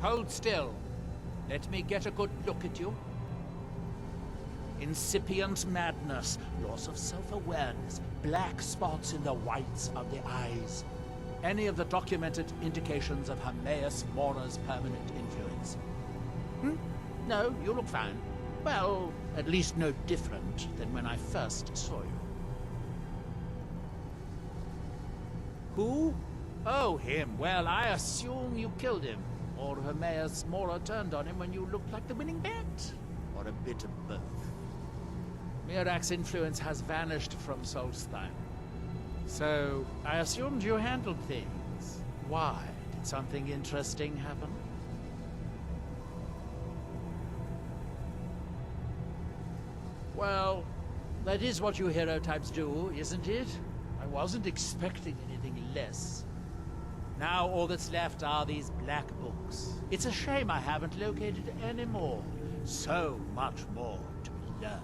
Hold still. Let me get a good look at you. Incipient madness, loss of self-awareness, black spots in the whites of the eyes. Any of the documented indications of Hermaeus Mora's permanent influence. No, you look fine. Well, at least no different than when I first saw you. Who? Oh, him. Well, I assume you killed him. Or Hermaeus Mora turned on him when you looked like the winning bet. Or a bit of both. Mirak's influence has vanished from Solstheim. So, I assumed you handled things. Why? Did something interesting happen? Well, that is what you hero types do, isn't it? I wasn't expecting anything less. Now all that's left are these black books. It's a shame I haven't located any more. So much more to be learned.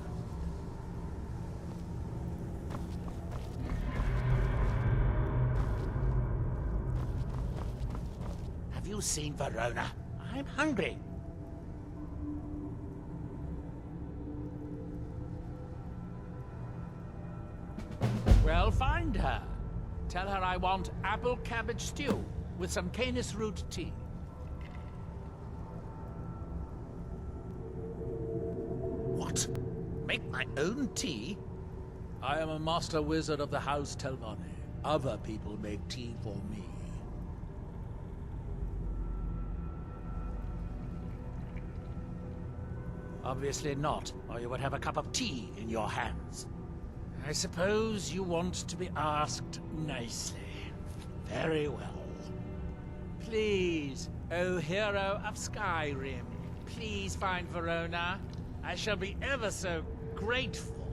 Have you seen Verona? I'm hungry. Well, find her. Tell her I want apple cabbage stew with some canis root tea. What? Make my own tea? I am a master wizard of the House Telvanni. Other people make tea for me. Obviously not, or you would have a cup of tea in your hands. I suppose you want to be asked nicely. Very well. Please, O hero of Skyrim, please find Verona. I shall be ever so grateful.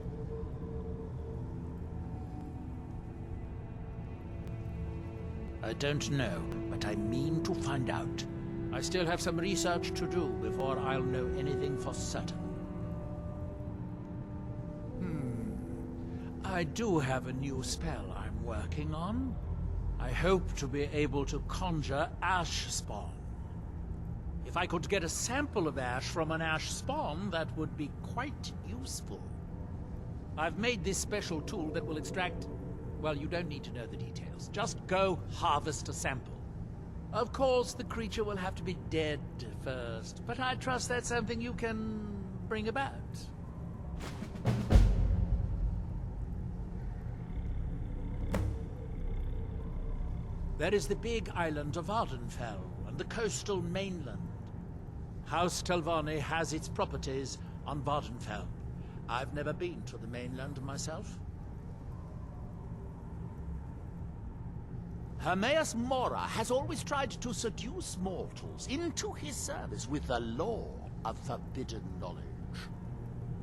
I don't know, but I mean to find out. I still have some research to do before I'll know anything for certain. I do have a new spell I'm working on. I hope to be able to conjure ash spawn. If I could get a sample of ash from an ash spawn, that would be quite useful. I've made this special tool that will extract... Well, you don't need to know the details. Just go harvest a sample. Of course, the creature will have to be dead first, but I trust that's something you can bring about. There is the big island of Ardenfell and the coastal mainland. House Telvanni has its properties on Vardenfell. I've never been to the mainland myself. Hermaeus Mora has always tried to seduce mortals into his service with the lore of forbidden knowledge.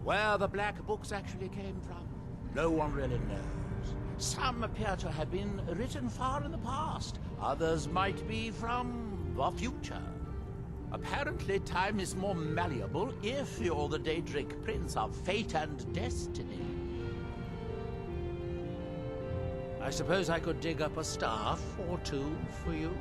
Where the black books actually came from, no one really knows. Some appear to have been written far in the past. Others might be from the future. Apparently, time is more malleable if you're the Daedric Prince of Fate and Destiny. I suppose I could dig up a staff or two for you.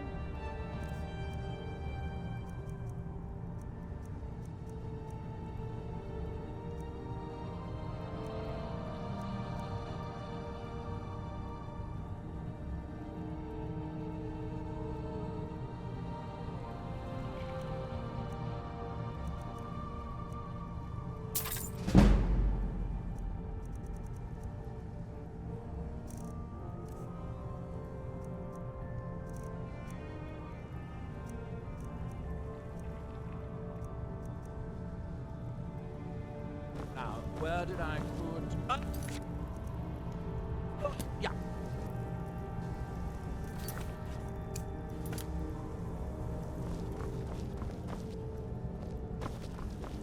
Now, where did I put... Oh, yeah.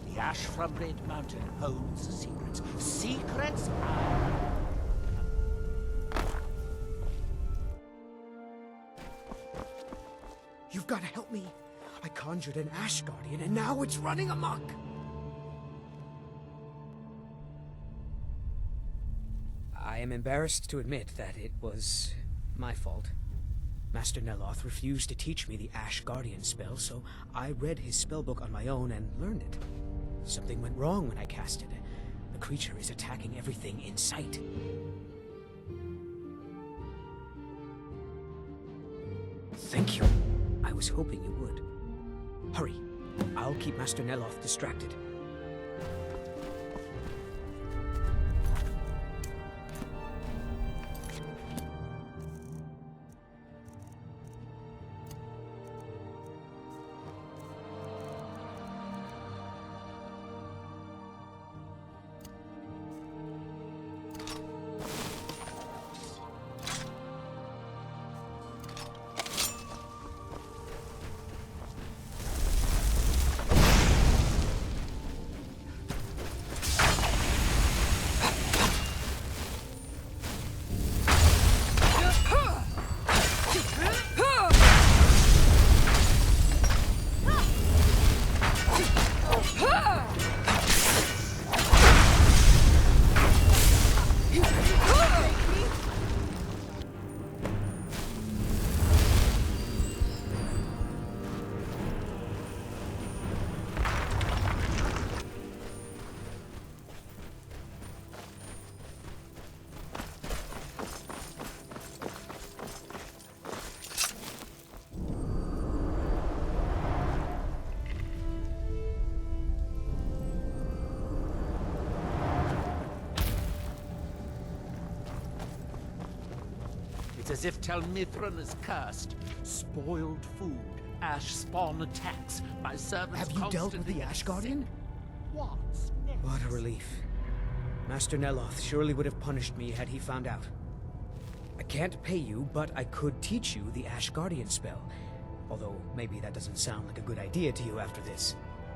The ash from Red Mountain holds secrets. Secrets? You've got to help me. I conjured an Ash Guardian and now it's running amok. I am embarrassed to admit that it was my fault. Master Neloth refused to teach me the Ash Guardian spell, so I read his spellbook on my own and learned it. Something went wrong when I cast it. The creature is attacking everything in sight. Thank you. I was hoping you would. Hurry. I'll keep Master Neloth distracted. It's as if Tel Mithrin is cursed. Spoiled food, ash spawn attacks. My servants Have you dealt with the Ash Guardian? What's next? What a relief. Master Neloth surely would have punished me had he found out. I can't pay you, but I could teach you the Ash Guardian spell. Although, maybe that doesn't sound like a good idea to you after this.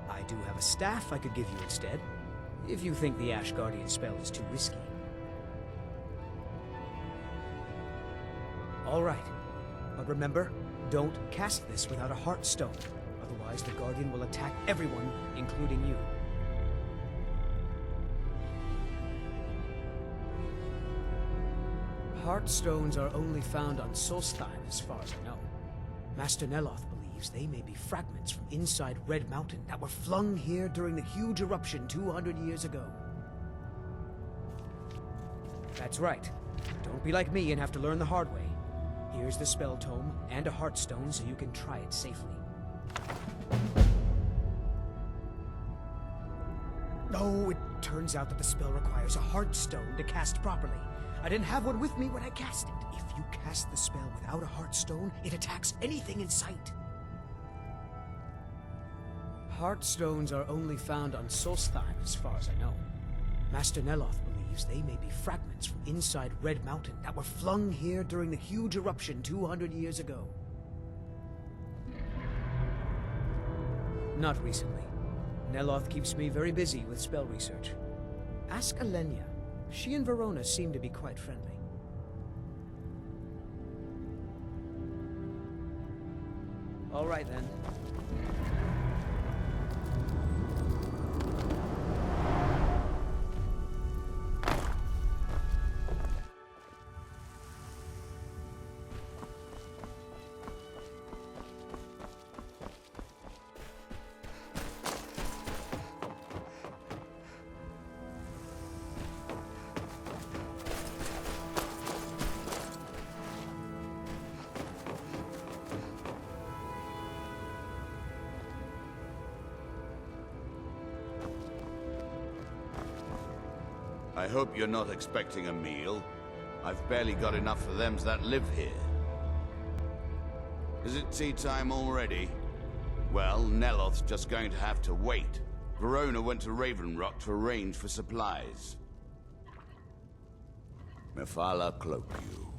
I do have a staff I could give you instead, if you think the Ash Guardian spell is too risky. All right. But remember, don't cast this without a Heartstone. Otherwise, the Guardian will attack everyone, including you. Heartstones are only found on Solstheim, as far as I know. Master Neloth believes they may be fragments from inside Red Mountain that were flung here during the huge eruption 200 years ago. That's right. Don't be like me and have to learn the hard way. Here's the spell tome and a Heartstone so you can try it safely. Oh, it turns out that the spell requires a Heartstone to cast properly. I didn't have one with me when I cast it. If you cast the spell without a Heartstone, it attacks anything in sight. Heartstones are only found on Solstheim, as far as I know. Master Neloth believes they may be fragments from inside Red Mountain that were flung here during the huge eruption 200 years ago. Not recently. Neloth keeps me very busy with spell research. Ask Alenia. She and Verona seem to be quite friendly. All right, then. I hope you're not expecting a meal. I've barely got enough for them that live here. Is it tea time already? Well, Neloth's just going to have to wait. Verona went to Raven Rock to arrange for supplies. Mephala cloak you.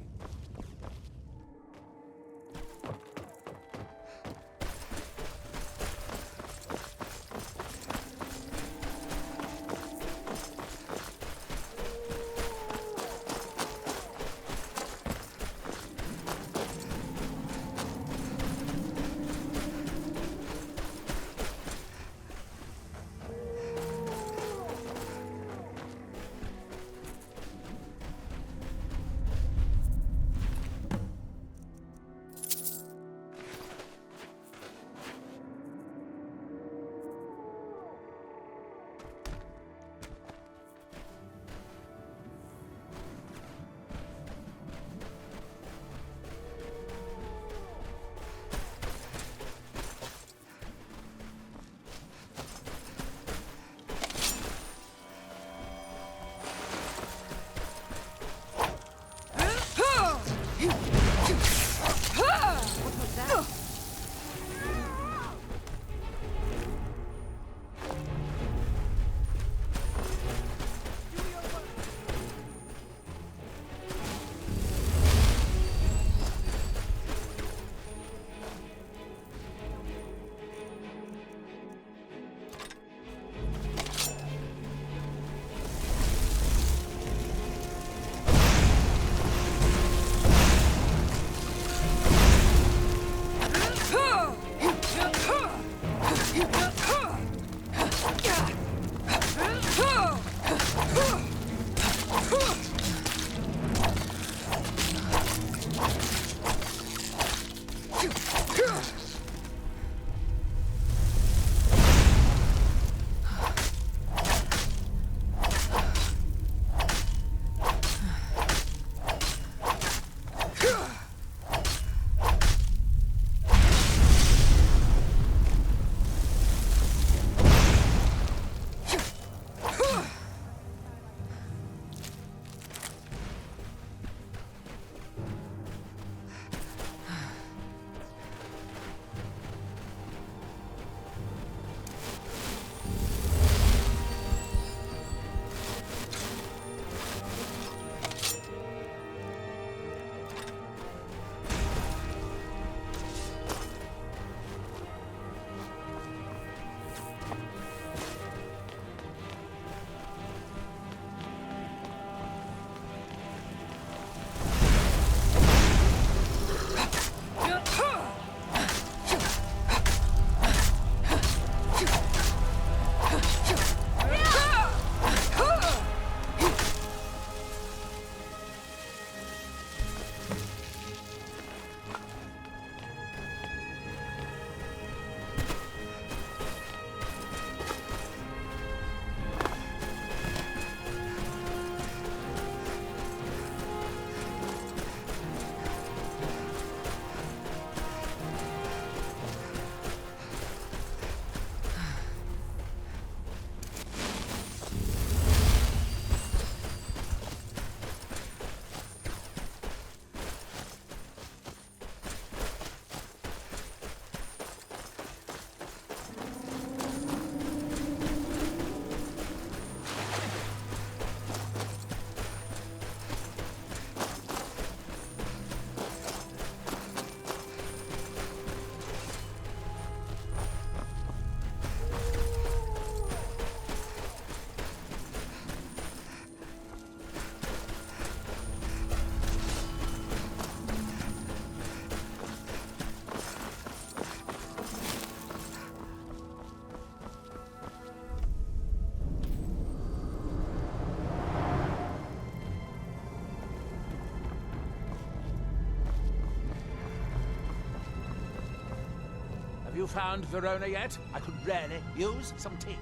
Have you found Verona yet? I could really use some tea.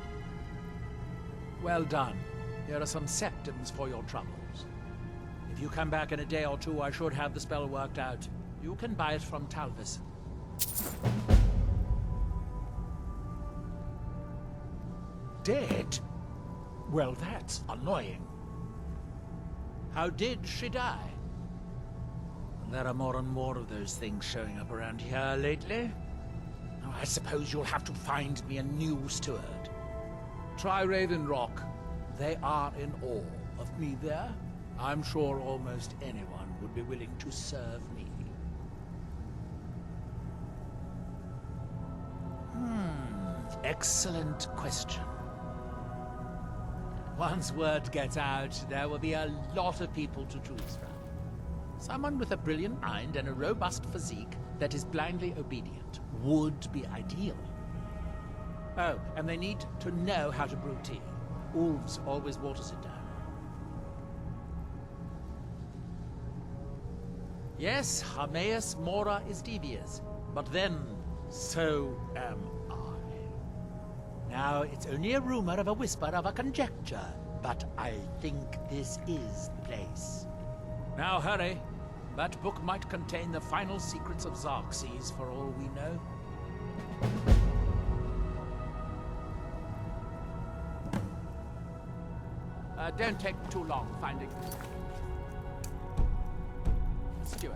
Well done. Here are some septums for your troubles. If you come back in a day or two, I should have the spell worked out. You can buy it from Talvis. Dead? Well, that's annoying. How did she die? There are more and more of those things showing up around here lately. Oh, I suppose you'll have to find me a new steward. Try Raven Rock. They are in awe of me there. I'm sure almost anyone would be willing to serve me. Excellent question. Once word gets out, there will be a lot of people to choose from. Someone with a brilliant mind and a robust physique that is blindly obedient would be ideal. Oh, and they need to know how to brew tea. Ulves always waters it down. Yes, Hermaeus Mora is devious, but then so am I. Now, it's only a rumor of a whisper of a conjecture, but I think this is the place. Now hurry. That book might contain the final secrets of Xerxes, for all we know. Don't take too long finding Stewart.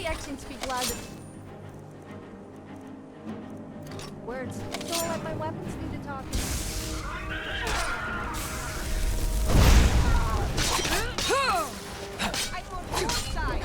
Actions speak louder. Words. Don't let my weapons do the talking. I want your side.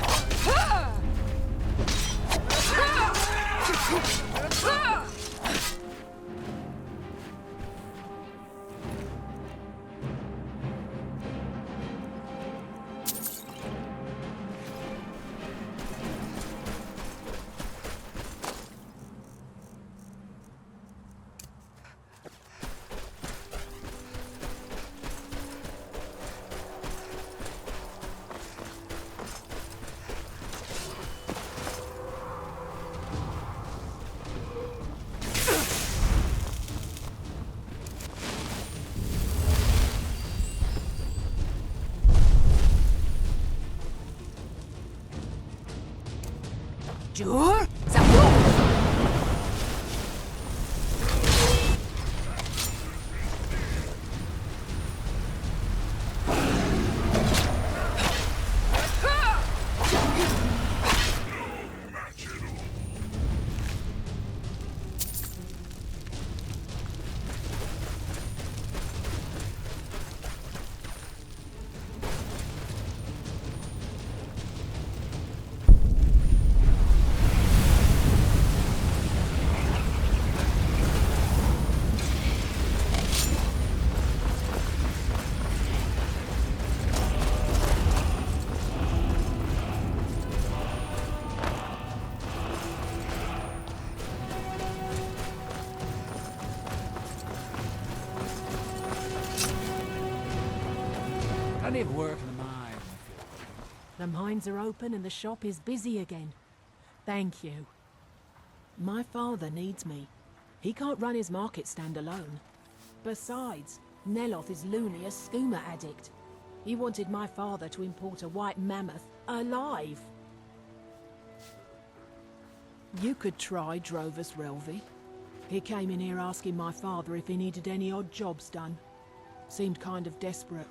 Jur? plenty of work in the mine. The mines are open and the shop is busy again. Thank you. My father needs me. He can't run his market stand alone. Besides, Neloth is loony, a skooma addict. He wanted my father to import a white mammoth, alive. You could try Drovus Relvi. He came in here asking my father if he needed any odd jobs done. Seemed kind of desperate.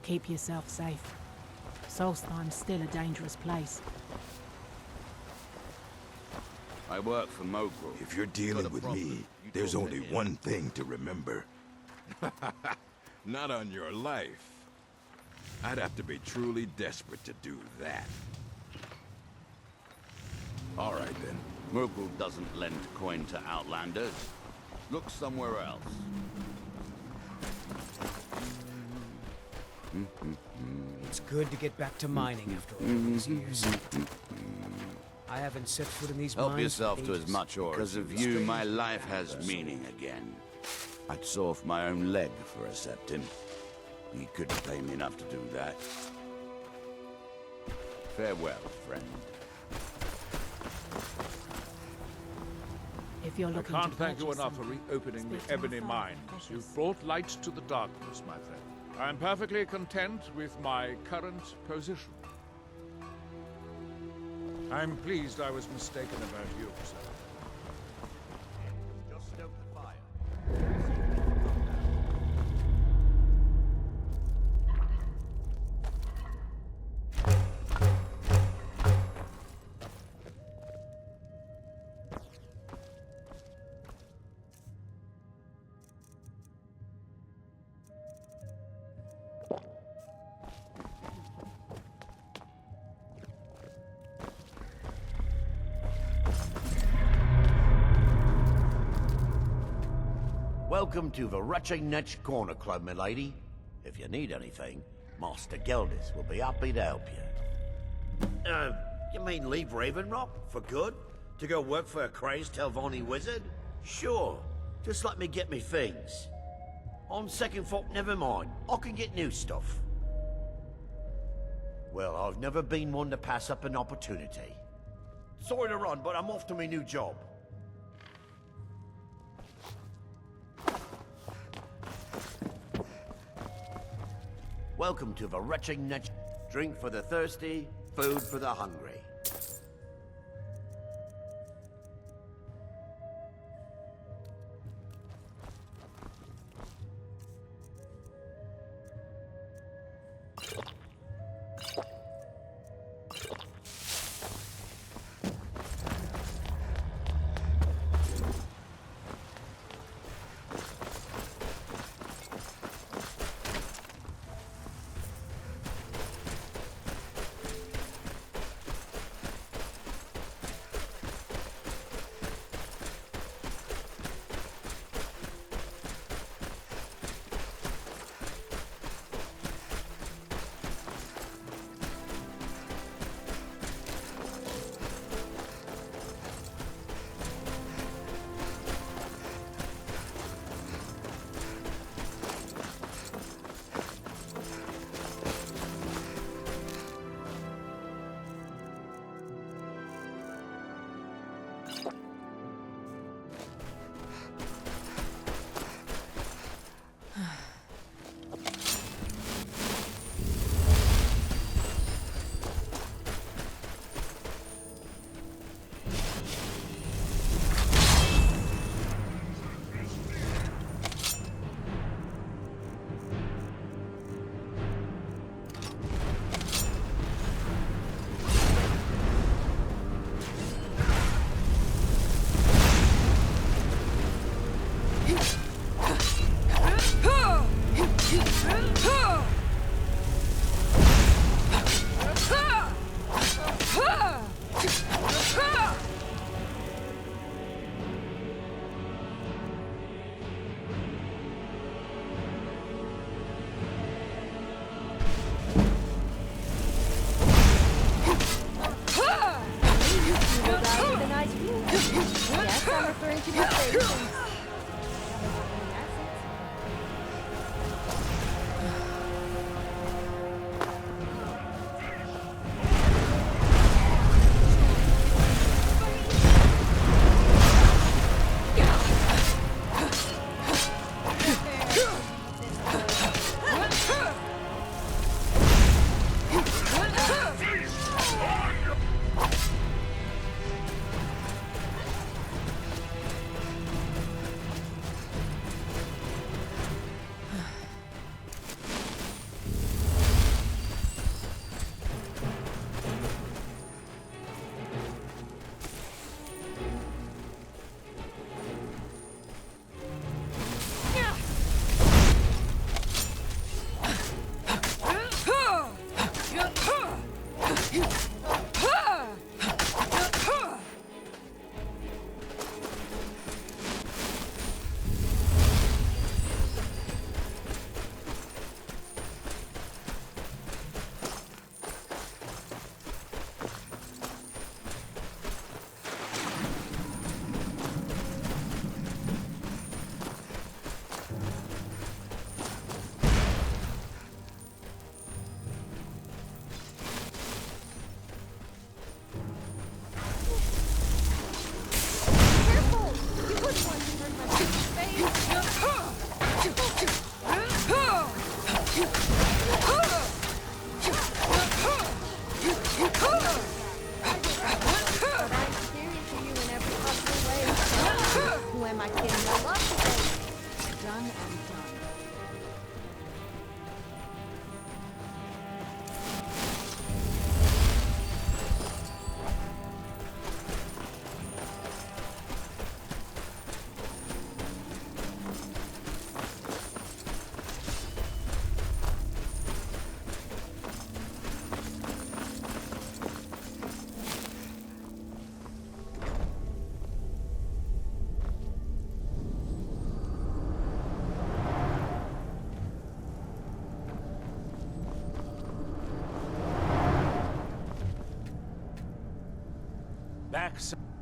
Keep yourself safe. Solstheim's still a dangerous place. I work for Mogul. If you're dealing with me, there's only one thing to remember. Not on your life. I'd have to be truly desperate to do that. All right, then. Mogul doesn't lend coin to outlanders. Look somewhere else. It's good to get back to mining after all these years. I haven't set foot in these Help mines yourself for to as ages. much ore. Because of you, my life has meaning again. I'd saw off my own leg for a septim. He couldn't pay me enough to do that. Farewell, friend. If you're I looking can't to thank you purchase enough for something, reopening speak the to my ebony father, mines. Precious. You've brought light to the darkness, my friend. I am perfectly content with my current position. I'm pleased I was mistaken about you, sir. Just stoke the fire. Welcome to the Rutching-Netch Corner Club, milady. If you need anything, Master Geldis will be happy to help you. You mean leave Raven Rock for good? To go work for a crazed Telvanni wizard? Sure. Just let me get me things. On second thought, never mind. I can get new stuff. Well, I've never been one to pass up an opportunity. Sorry to run, but I'm off to my new job. Welcome to the Rutching-Netch. Drink for the thirsty, food for the hungry.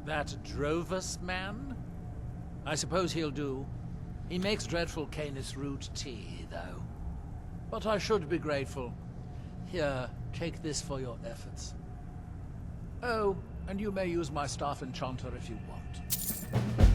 That Drovus man? I suppose he'll do. He makes dreadful Canis root tea, though. But I should be grateful. Here, take this for your efforts. Oh, and you may use my staff enchanter if you want.